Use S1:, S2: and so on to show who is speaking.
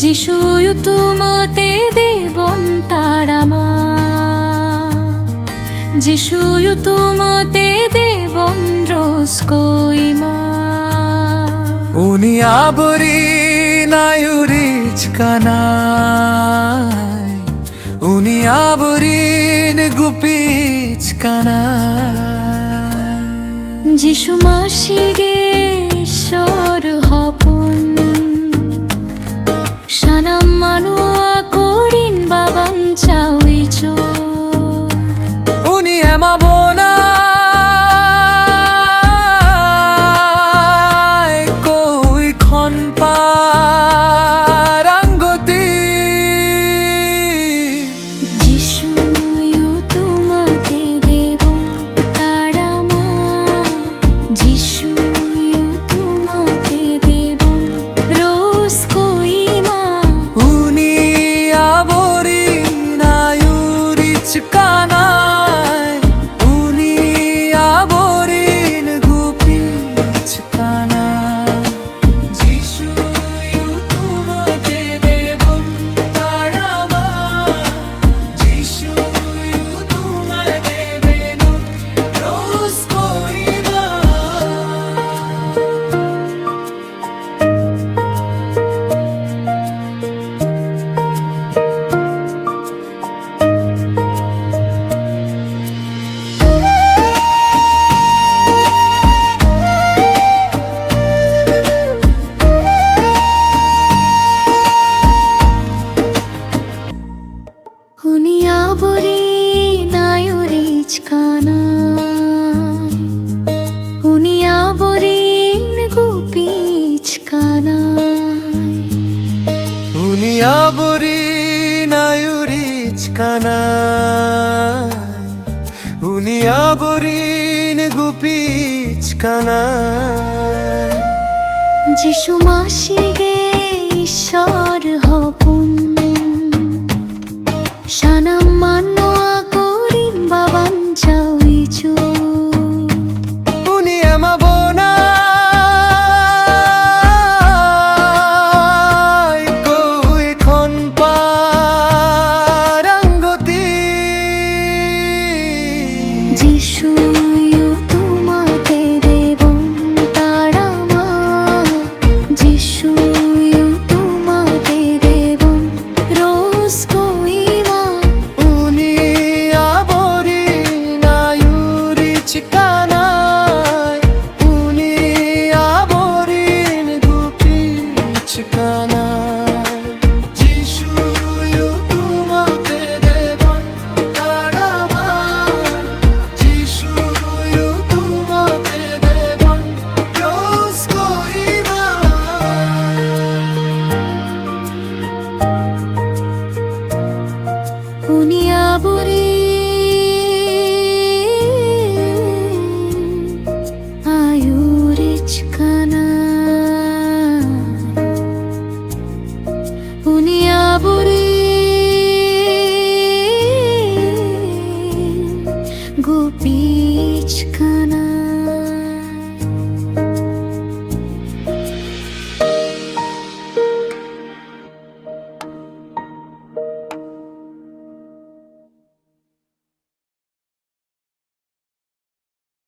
S1: যিশুয়ু তোমাতে দেবন তারামা, যিশুয়ু তোমাতে দেবন রোসকইমা.
S2: Uni abori na yurich kanai, uni abori ne gupich kanai.
S1: যিশু মাসিগে ঈশ্বর হপন, Sanam মানুয়া করিন Baban চাউইচো.
S2: Uni ema bona koi khon parangoti.
S1: যিশুয়ু তোমাতে দেবন তারামা, যিশুয়ু তোমাতে দেবন রোসকইমা.
S2: Uni abori na yurich kanai, uni abori ne gupich kanai. Jishuyu tumate devon tarama, Jishuyu tumate devon roskoima.
S1: Uni abori na yurich kanai, uni abori ne gupich kanai.
S2: Uni abori na yurich kanai, uni abori ne gupich kanai.
S1: যিশু মাসিগে ঈশ্বর হপন, Sanam মানুয়া করিন Baban চাউইচো.
S2: Uni ema bona koi khon parangoti.
S1: যিশুয়ু তোমাতে দেবন তারামা, যিশুয়ু তোমাতে দেবন রোসকইমা.
S2: Uni abori na yurich kanai, uni abori ne gupich kanai. Jishuyu tumate devon tarama, Jishuyu tumate devon roskoima.
S1: Uni abori